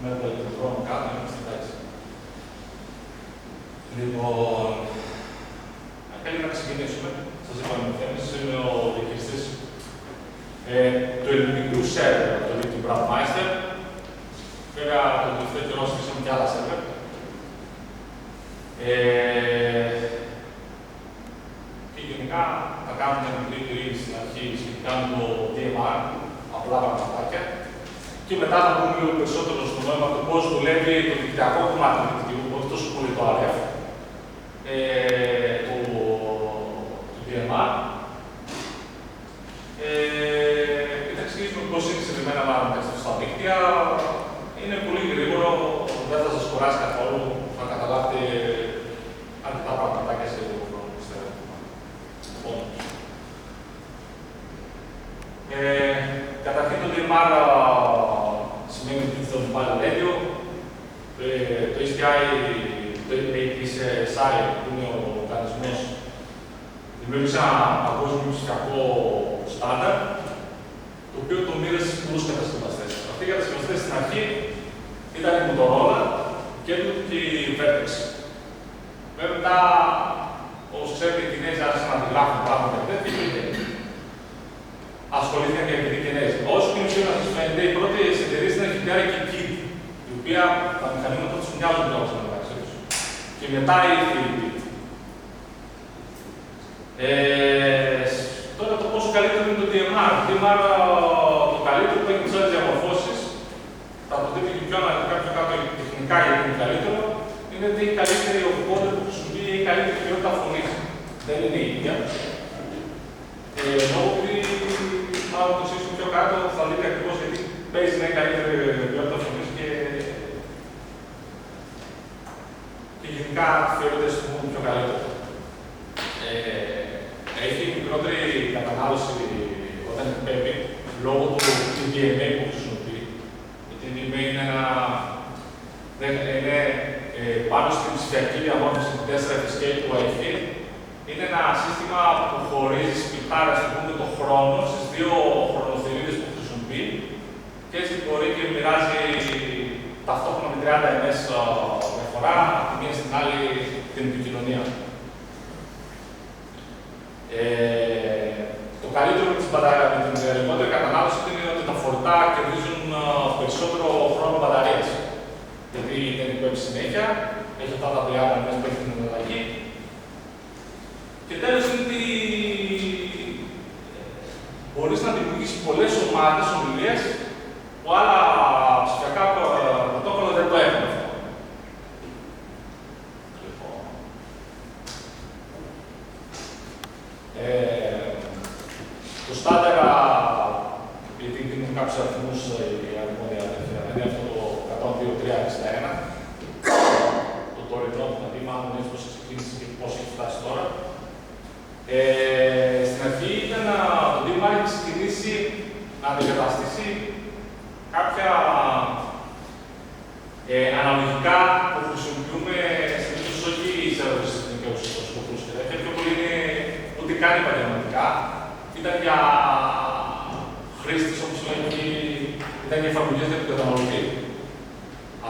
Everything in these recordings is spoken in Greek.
με το ηλεκτροδρόμο κάτω, είμαστε εντάξει. Λοιπόν, θέλει να ξεκινήσουμε. Σας είπαμε με θέσεις, είμαι ο διαχειριστής του ελληνικού σερβερ, το δίκτυο Brandmeister. Βέβαια, το τελευταίο καιρό στήσαμε και άλλα σερβερ. Και γενικά θα κάνουμε μια μικρή κυρία στην αρχή σχετικά με το DMR, απλά πραγματάκια. Και μετά θα πούμε λίγο περισσότερο στο νόημα του πώς δουλεύει το δικτυακό κομμάτι του δικτύου, όχι τόσο πολύ το RF, του DMR. Και θα εξηγήσουμε πώς είναι συγκεκριμένα μεταξύ στα δίκτυα. Είναι πολύ γρήγορο, δεν θα σας κουράσει καθόλου, θα καταλάβετε αρκετά πραγματάκια σε λίγο χρόνο, πιστεύω. Καταρχήν το DMR σημαίνει Digital Mobile Radio. Το STI, το SI, που είναι ο οργανισμός, δημιούργησε ένα παγκόσμιο ψηφιακό στάνταρ, το οποίο το μοίρασε στους πολλούς κατασκευαστές. Αυτοί οι κατασκευαστές στην αρχή ήταν η Motorola και η Vertex. Μετά, όπως ξέρετε, οι Κινέζοι άρχισαν να αντιγράφουν πράγματα και τέτοια και ασχολήθηκαν και με την Κινέζη. Όσο και να σας φαίνεται, οι πρώτες εταιρείες ήταν η Hitachi και η KIT, η οποία τα μηχανήματα τους μοιάζουν κιόλας μεταξύ τους. Και μετά ήρθε η KIT. Τώρα το πόσο καλύτερο είναι το DMR. Το DMR το καλύτερο που έχει τις άλλες διαμορφώσεις, θα το δείτε και πιο αναλυτικά πιο κάτω τεχνικά γιατί είναι καλύτερο, είναι ότι η καλύτερη οπόδερ που χρησιμοποιεί η καλύτερη ποιότητα φωνής. Δεν είναι η ίδια. Ενώ ότι μάλλον το σύστημα πιο κάτω θα δείτε ακριβώς γιατί παίζει να είναι καλύτερη ποιότητα φωνής και γενικά θεωρείται στο μόνο πιο καλύτερο. Έχει μικρότερη κατανάλωση όταν εκπέμπει λόγω του TDMA που χρησιμοποιεί. Το TDMA είναι πάνω στην ψηφιακή διαμόρφωση του 4FSK του Wi-Fi. Είναι ένα σύστημα που χωρίζει σπιχάρα με το χρόνο στις δύο χρονοθυρίδες που χρησιμοποιεί και έτσι μπορεί και μοιράζει ταυτόχρονα με 30 ms διαφορά από τη μία στην άλλη την επικοινωνία. Το καλύτερο με την λιγότερη κατανάλωση είναι ότι τα φορτά κερδίζουν περισσότερο χρόνο μπαταρίας. Γιατί δεν εκπέμπει συνέχεια, έχει αυτά τα 30 ms που έχει την εναλλαγή. Και τέλος είναι ότι μπορείς να δημιουργήσεις πολλές ομάδες ομιλίας που άλλα ψηφιακά πρωτόκολλα δεν το έχουν αυτό. Το στάνταρα, γιατί δίνουν κάποιους αριθμούς η αρμόδια είναι αυτό το 102.361. Το τωρινό, δηλαδή, μάλλον έτσι πώς ξεκίνησε και πώς έχει φτάσει τώρα. Στην αρχή ήταν το DMR έχει ξεκινήσει να αντικαταστήσει κάποια αναλογικά που χρησιμοποιούμε συνήθως όχι σε αεροδιστικούς σκοπούς και τέτοια. Πιο πολύ είναι ούτε καν επαγγελματικά. Ήταν για χρήστες, όπως λένε, ήταν για εφαρμογές για τον καταναλωτή.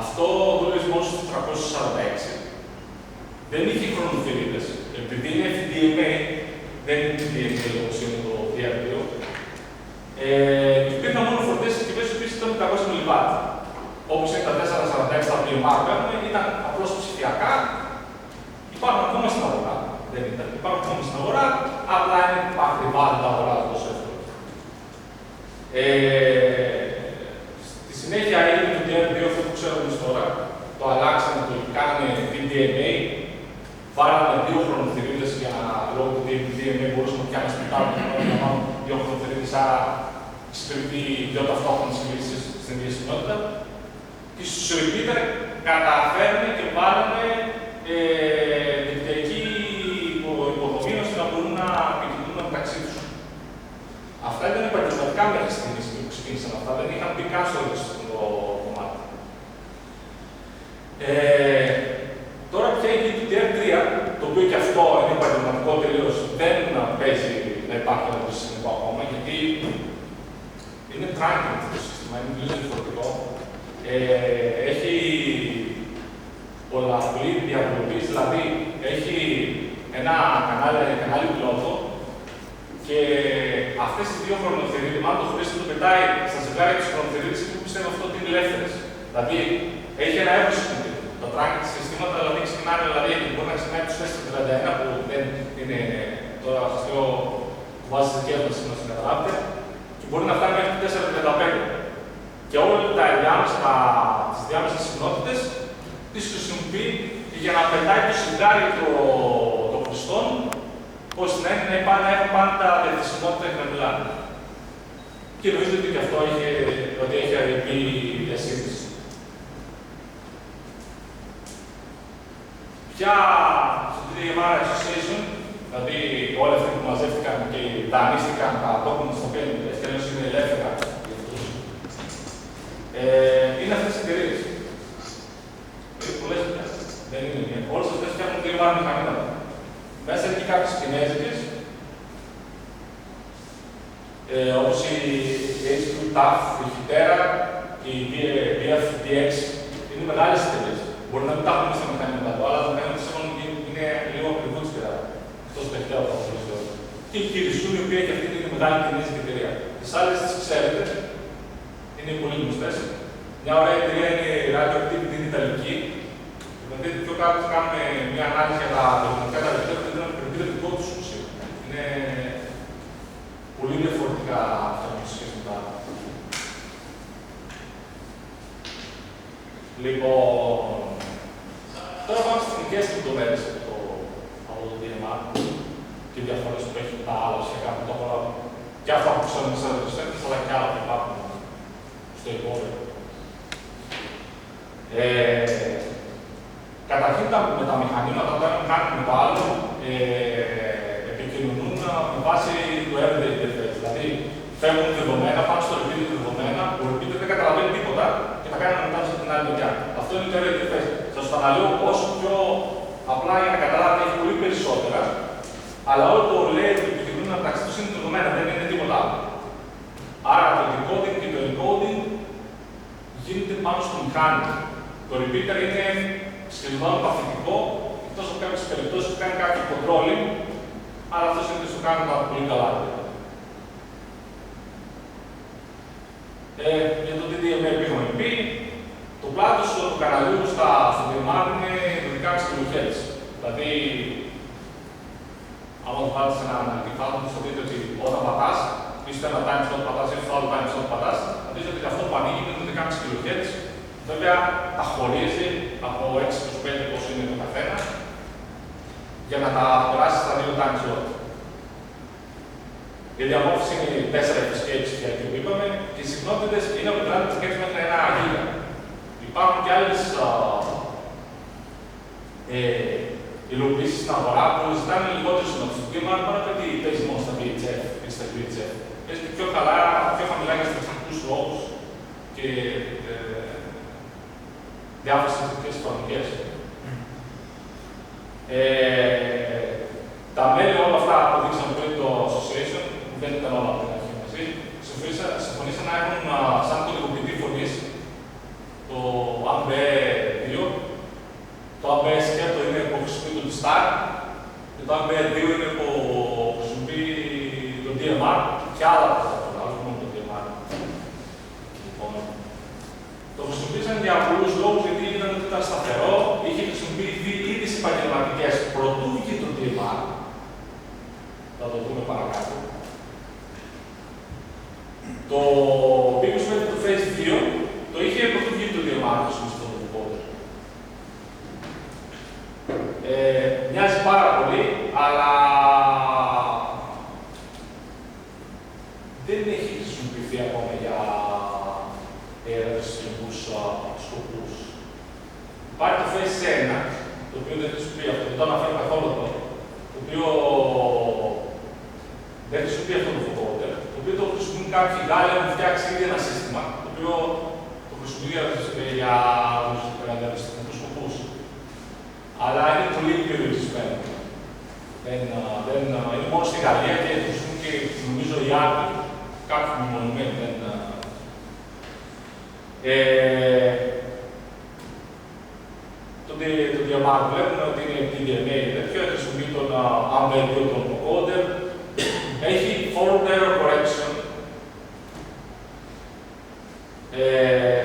Αυτό δούλευε μόνο στο 346. Δεν είχε χρονοθυρίδες. Επειδή είναι FDMA, δεν είναι FDMA όπως είναι το DR2. Υπήρχαν μόνο φορτές συσκευές οι οποίες ήταν 500 mW. Όπως είναι τα 446 τα DMR που έχουμε, ήταν απλώς ψηφιακά. Υπάρχουν ακόμα στην αγορά. Δεν ήταν. Υπάρχουν ακόμα στην αγορά, απλά είναι ακριβά τα αγορά τόσο εύκολα. Στη συνέχεια έγινε το DR2 αυτό που ξέρουμε εμείς τώρα. Το αλλάξανε, το κάνανε DMA. Βάλαμε δύο χρονοθυρίδες για λόγω του DMA μπορούσαμε πια να σπιτάρουμε δύο χρονοθυρίδες, άρα εξυπηρετεί δύο ταυτόχρονες λύσεις στην ίδια συχνότητα. Και στους repeater καταφέρνουμε και βάλαμε δικτυακή υποδομή ώστε να μπορούν να επικοινωνούν μεταξύ τους. Αυτά ήταν επαγγελματικά μέχρι στιγμής που ξεκίνησαν αυτά, δεν είχαν μπει καν στο ευρωστικό κομμάτι. Τώρα πια έχει το DR3, το οποίο και αυτό είναι επαγγελματικό τελείως, δεν παίζει να υπάρχει ένα προσυστημικό ακόμα, γιατί είναι tracking αυτό το σύστημα, είναι λίγο διαφορετικό. έχει πολλαπλή διαβολοποίηση, δηλαδή έχει ένα κανάλι πιλότο και αυτές οι δύο χρονοθερίδες, μάλλον το χρήστη το πετάει στα ζευγάρια της χρονοθερίδες που πιστεύω αυτό ότι είναι ελεύθερες. Δηλαδή έχει ένα εύρος συντήρητο. Τα tracking συστήματα δηλαδή ξεκινάνε, δηλαδή μπορεί να ξεκινάει τους 431 που δεν είναι τώρα σας λέω βάσει της δικές μας να καταλάβετε και μπορεί να φτάνει μέχρι 435. Και όλα τις διάμεσες συχνότητες τις χρησιμοποιεί για να πετάει το ζευγάρι των χρηστών ώστε να έχουν πάντα διαθεσιμότητα και να μιλάνε. Και νομίζω ότι και αυτό έχει αρκετή διασύνδεση. Πια στο DMR Association, δηλαδή όλοι αυτοί που μαζεύτηκαν και δανείστηκαν τα τόκονα στα οποία είναι ελεύθερα για αυτούς, είναι αυτές οι εταιρείες. Πολλές πια. Δεν είναι μία. Όλες αυτές φτιάχνουν DMR μηχανήματα. Μέσα έχει κάποιες κινέζικες, όπως η HQ TAF, η Χιτέρα, η BFDX, είναι μεγάλες εταιρείες. Μπορεί να μην τα έχουμε στα μηχανήματα του, αλλά τα μηχανήματα είναι λίγο ακριβούτσικερα. Αυτό το τελευταίο από αυτό το και η Kirisou, η οποία και αυτή είναι μεγάλη κινέζικη εταιρεία. Τις άλλες τις ξέρετε, είναι πολύ γνωστές. Μια ωραία εταιρεία είναι η Radioactivity, είναι ιταλική. Δηλαδή, πιο κάτω κάνουμε μια ανάλυση για τα τεχνολογικά τα λεπτά και δεν είναι δικό του ουσία. Είναι πολύ διαφορετικά αυτά που σχέση με τα άλλα. Λοιπόν, τώρα πάμε στις τεχνικές λεπτομέρειες από το DMR και διαφορές που έχει τα άλλα σχετικά με το πρόγραμμα και αυτά που ξέρουμε στις ερωτήσεις, αλλά και άλλα που υπάρχουν στο υπόλοιπο. Καταρχήν με τα μηχανήματα, όταν κάνουν με το άλλο, επικοινωνούν με βάση το everyday interface. Δηλαδή, φεύγουν δεδομένα, πάνε στο repeater δεδομένα, ο repeater δεν καταλαβαίνει τίποτα και τα κάνει να μετά στην άλλη μεριά. Αυτό είναι το everyday interface. Σας το αναλύω όσο πιο απλά για να καταλάβετε, έχει πολύ περισσότερα, αλλά όλο το layer που επικοινωνούν μεταξύ τους είναι δεδομένα, δεν είναι τίποτα άλλο. Άρα το decoding και το encoding γίνεται πάνω στο μηχάνημα. Το repeater είναι σχεδόν παθητικό, εκτός από κάποιες περιπτώσεις που κάνει κάποιο controlling, αλλά αυτό είναι το κάνει πολύ καλά. Για το DDMA που είχαμε πει, το πλάτος του καναλιού στο DMR είναι 12,5 kHz. Δηλαδή, άμα το βάλετε σε ένα αντιφάτο, θα δείτε ότι όταν πατάς, πίσω ένα time slot πατάς ή στο άλλο time slot πατάς, θα δείτε ότι αυτό που ανοίγει είναι 12,5 kHz. Βέβαια, τα χωρίζει από 6 προς 5 πόσο είναι το καθένα για να τα περάσει στα δύο time slot. Η διαμόρφωση είναι 4 escapes για το είπαμε και οι συχνότητες είναι από 30 escapes μέχρι 1 γίγα. Υπάρχουν και άλλες υλοποιήσεις στην αγορά που ζητάνε λιγότερο συνόψη. Το DMR πάνω από τι παίζει μόνο στα VHF ή στα VHF. Παίζει πιο καλά, πιο χαμηλά για στρατιωτικούς λόγους και διάφορες συνθετικές χρονικές. Τα μέλη όλα αυτά που δείξαμε πριν το Association, που δεν ήταν όλα από την αρχή μαζί, συμφωνήσαν να έχουν σαν κωδικοποιητή φωνής το AMBE2. Το AMBE σκέτο είναι που χρησιμοποιεί το Star και το AMBE2 είναι που χρησιμοποιεί το DMR και άλλα πράγματα, όχι μόνο το DMR. Λοιπόν, το χρησιμοποίησαν για πολλούς λόγους, γιατί είδαν ότι ήταν σταθερό, είχε χρησιμοποιηθεί ήδη στις επαγγελματικές πρωτού βγει το DMR. Θα το δούμε παρακάτω. Το Bigos με το Phase 2 το είχε πρωτού βγει το DMR, το στο decoder. Μοιάζει πάρα πολύ, αλλά δεν έχει χρησιμοποιηθεί ακόμα για αεροδραστικούς σκοπούς. Υπάρχει το Phase 1, το οποίο δεν χρησιμοποιεί αυτό, δεν το αναφέρω καθόλου εδώ, το οποίο δεν χρησιμοποιεί αυτό το φωτόντερ, το οποίο το χρησιμοποιούν κάποιοι Γάλλοι, έχουν φτιάξει ήδη ένα σύστημα, το οποίο το χρησιμοποιεί για αεροδραστικούς σκοπούς. Αλλά είναι πολύ περιορισμένο. Είναι μόνο στη Γαλλία και το χρησιμοποιούν και νομίζω οι άλλοι, κάποιοι μεμονωμένοι δεν. το DMR βλέπουμε ότι είναι TDMA τέτοιο, χρησιμοποιεί τον AMBER 2 τον encoder, έχει forward error correction,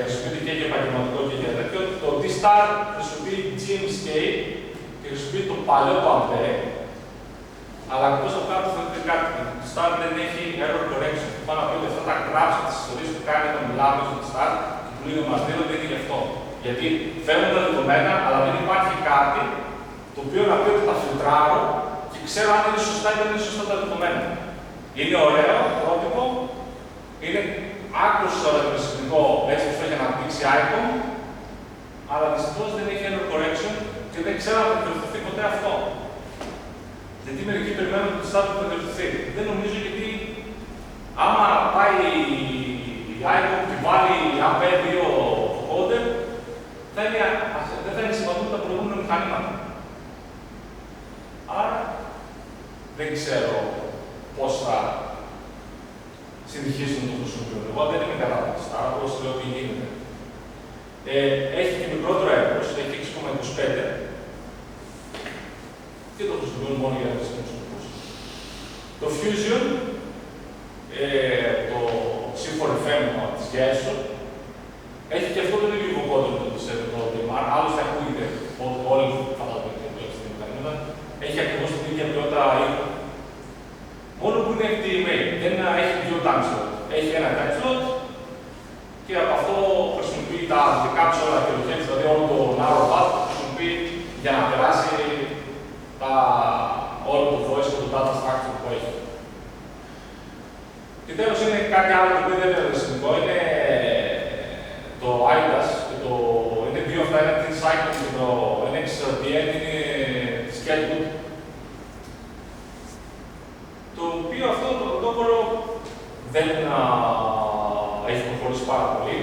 χρησιμοποιείται και για επαγγελματικό και για τέτοιο. Το D-Star χρησιμοποιεί GMScape και χρησιμοποιεί το παλιό το AMBER, αλλά εκτός από κάτω θεωρείται κάτι. Το Star δεν έχει error correction. Πάνω από ότι αυτά τα γράψει τις ιστορίες που κάνει όταν μιλάμε στο Star και που λέει ο Μαρτίνο δεν είναι γι' αυτό. Γιατί φέρνουν τα δεδομένα, αλλά δεν υπάρχει κάτι το οποίο να πει ότι τα φιλτράρω και ξέρω αν είναι σωστά ή δεν είναι σωστά τα δεδομένα. Είναι ωραίο, πρότυπο, είναι άκρως ρευστικό έτσι ώστε για να δείξει icon, αλλά δυστυχώς δεν έχει error correction και δεν ξέρω αν θα διορθωθεί ποτέ αυτό. Γιατί μερικοί περιμένουν ότι το Star θα διορθωθεί. Δεν νομίζω γιατί άμα πάει η icon και βάλει AMBER 2 encoder, δεν θα είναι σημαντικό τα προηγούμενα μηχανήματα. Άρα δεν ξέρω πώς θα συνεχίσουν να το χρησιμοποιούν. Εγώ δεν είμαι κατά το Star, όπως λέω ότι γίνεται. Έχει και μικρότερο έργος, έχει 6,25 και το χρησιμοποιούν μόνο για τις χρησιμοποιούς. Το Fusion, το Symfony της Gesso, έχει και αυτό το ίδιο υποκόντρο το DMR, άλλωστε ακούγεται όλοι φαντάζομαι ότι είναι στην μηχανήματα. Έχει ακριβώς την ίδια ποιότητα ήχου. Μόνο που είναι FDMA, δεν έχει δύο time slot. Έχει ένα time slot και από αυτό χρησιμοποιεί τα δικά του όλα και οχές, δηλαδή όλο το narrow path χρησιμοποιεί για να περάσει όλο το voice και το data structure που έχει. Και τέλος είναι κάτι άλλο που δεν είναι σημαντικό, είναι το IDAS και είναι δύο αυτά, είναι την Cyclone και το NXDN, είναι τη Sketchbook. Το οποίο αυτό το πρωτόκολλο δεν έχει προχωρήσει πάρα πολύ.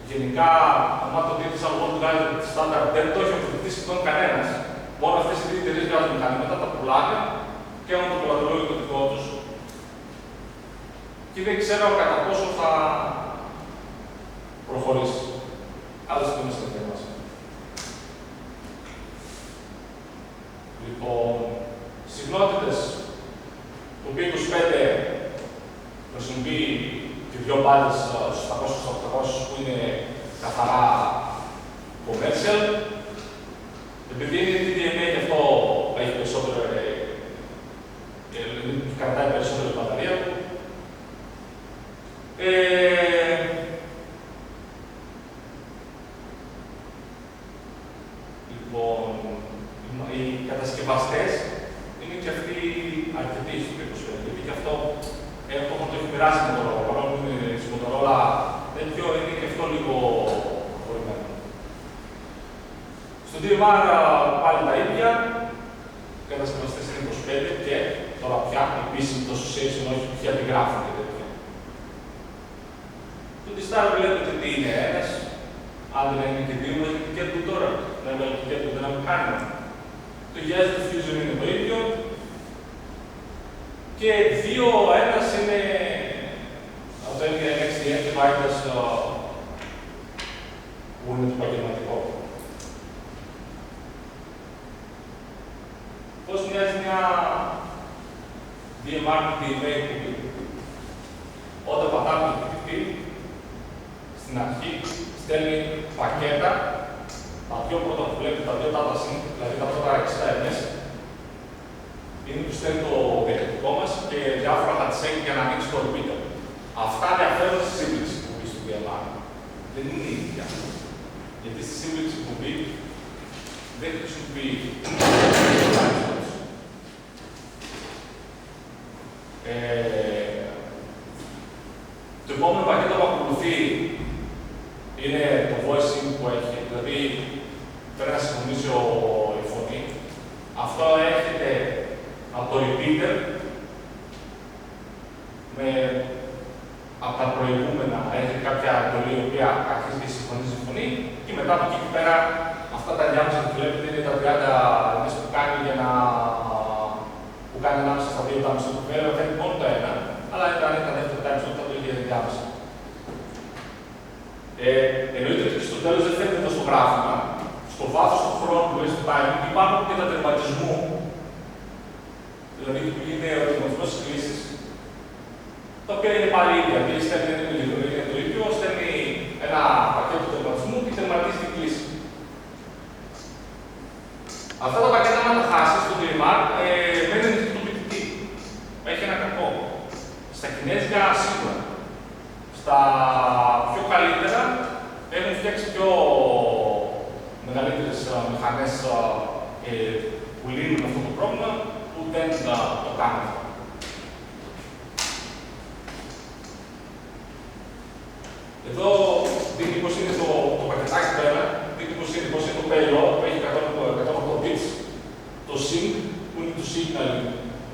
Γενικά, αν το δείτε σαν λόγο του Guide Standard, δεν το έχει αμφισβητήσει σχεδόν κανένας. Μόνο αυτές οι δύο εταιρείες βγάζουν μηχανήματα, τα πουλάνε και έχουν το πελατολόγιο το δικό τους. Και δεν ξέρω κατά πόσο θα προχωρήσει. Άλλωστε το είναι στην θέμα μας. Λοιπόν, συχνότητες. Το P25 χρησιμοποιεί και δύο μπάντες στους 700-800 που είναι καθαρά commercial. Επειδή είναι TDMA και αυτό έχει περισσότερο, κρατάει περισσότερο η μπαταρία του. Λοιπόν, οι κατασκευαστές είναι και αυτοί αρκετοί στο P25, γιατί και αυτό το έχει περάσει με το Motorola. Παρόλο που είναι στη Motorola τέτοιο, είναι και αυτό λίγο προχωρημένο. Στο DMR πάλι τα ίδια, οι κατασκευαστές είναι 25 και τώρα πια επίσημη το association, όχι πια τη γράφουν και τέτοια. Το D-Star βλέπετε ότι είναι ένας, αν δεν είναι και δύο, έχει και του τώρα. Δεν έχει και του, δεν έχει κάνει. Το Gesso του Fusion είναι το ίδιο. Και δύο, ένας είναι από το NXDN και το IDAS που είναι το επαγγελματικό. Πώς μοιάζει μια DMR DMA κουμπί. Όταν πατάμε το κινητή, στην αρχή στέλνει πακέτα, τα δύο πρώτα που βλέπετε, τα δύο data sync, δηλαδή τα πρώτα 60 MS, είναι που στέλνει το διακριτικό μας και διάφορα handshake για να ανοίξει το repeater. Αυτά διαφέρουν στη σύμπληξη κουμπί στο DMR. Δεν είναι η ίδια. Γιατί στη σύμπληξη κουμπί δεν χρησιμοποιεί το επόμενο πακέτο που ακολουθεί είναι το voicing που έχει, δηλαδή πρέπει να συμφωνήσει η φωνή. Αυτό έρχεται από το repeater από τα προηγούμενα. Έρχεται κάποια εντολή η οποία αρχίζει και συμφωνήσει η φωνή και μετά από εκεί και πέρα αυτά τα διάμεσα που βλέπετε είναι τα 30 μέσα που κάνει για να που κάνει ανάμεσα στα δύο τάμεσα του πέρα, φέρνει μόνο το ένα, αλλά αν ήταν δεύτερο τάμεσα θα το είχε διάμεσα. Εννοείται ότι στο τέλος δεν φαίνεται το στο γράφημα, στο βάθος του χρόνου, του time, υπάρχουν και τα τερματισμού. Δηλαδή που είναι ο τερματισμός της κλήσης, τα οποία είναι πάλι ίδια. Δηλαδή στέλνει το ίδιο, στέλνει ένα πακέτο τερματισμού και τερματίζει την κλήση. Αυτά τα πακέτα, αν τα χάσεις στο DMR, μένει ανοιχτοποιητική. Έχει ένα κακό. Στα κινέζικα σίγουρα. Στα πιο καλύτερα έχουν φτιάξει πιο μεγαλύτερες μηχανές που λύνουν αυτό το πρόβλημα που δεν το κάνουν. Εδώ δείχνει πώς είναι το πακετάκι πέρα, δείχνει πώς είναι το payload που έχει 108 bits, το sync που είναι το signal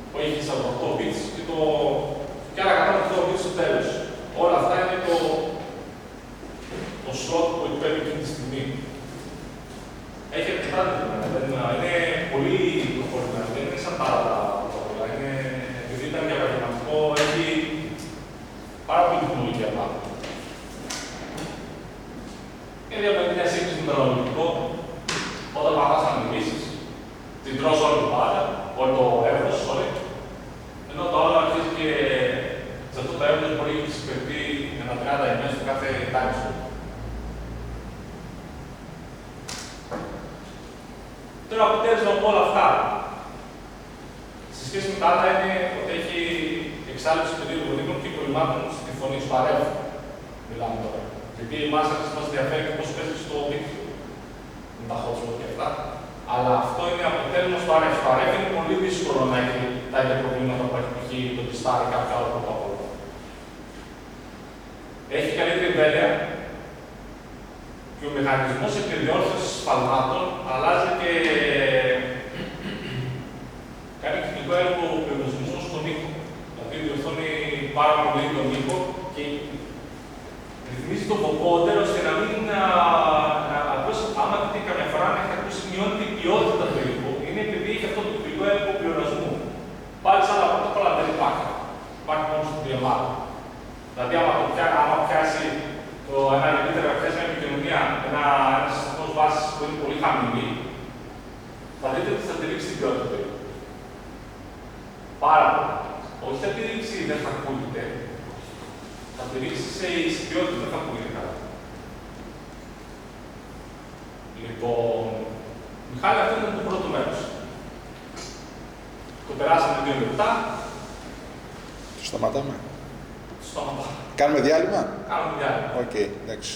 που έχει 48 bits και άλλα 108 bits στο τέλος. Όλα αυτά είναι το slot που εκπέμπει εκείνη τη στιγμή. Έχει αρκετά δεδομένα, είναι πολύ προχωρημένο, δεν είναι σαν τα άλλα όλα. Επειδή ήταν και επαγγελματικό, έχει πάρα πολύ τεχνολογία πάνω. Είναι μια σύγκριση με το αναλυτικό, όταν πατάς να μιλήσεις, την τρως όλη την μπάλα, όλο το εύρος, ενώ το άλλο αρχίζει και σε αυτό το εύρος μπορεί να εξυπηρετεί ένα 30 ημέρες στο κάθε time slot. Τώρα, αποτέλεσμα από όλα αυτά, σε σχέση με τα άλλα, είναι ότι έχει εξάλληψη περίοδου γονίμων και προβλημάτων στη φωνή, στο αρεύω. Μιλάμε τώρα. Γιατί εμάς μας ενδιαφέρει πώς παίζει στο δίκτυο με τα hotspot και αυτά. Αλλά αυτό είναι αποτέλεσμα στο RF. Στο RF είναι πολύ δύσκολο να έχει τα ίδια προβλήματα που έχει το T-Star ή κάποιο άλλο πρωτόκολλο. Έχει καλύτερη εμβέλεια και ο μηχανισμός επιδιόρθωσης σφαλμάτων αλλάζει και κάνει κοινικό έργο περιορισμού στον ήχο. Δηλαδή διορθώνει πάρα πολύ τον ήχο και ρυθμίζει το vocodeur ώστε να μην ακούσει, άμα δείτε καμιά φορά να έχετε ακούσει, μειώνει την ποιότητα του ήχου. Είναι επειδή έχει αυτό το κοινικό έργο πληρονασμού. Πάλι σαν να πρωτόκολλα δεν υπάρχει. Υπάρχει μόνο στο DMR. Δηλαδή, άμα πιάσει ένα λεπτό να πιάσει μια επικοινωνία, ένα σταθμό βάση που είναι πολύ χαμηλή, θα δείτε ότι θα τηρήξει την ποιότητα του ήχου. Πάρα πολύ. Όχι θα τηρήξει δεν θα ακούγεται. Θα τηρήξει σε ποιότητα, δεν θα ακούγεται καλά. Λοιπόν, Μιχάλη, αυτό είναι το πρώτο μέρος. Το περάσαμε 2 λεπτά. Το σταματάμε. Σταματάμε. Κάνουμε διάλειμμα. Κάνουμε διάλειμμα. Οκ, εντάξει.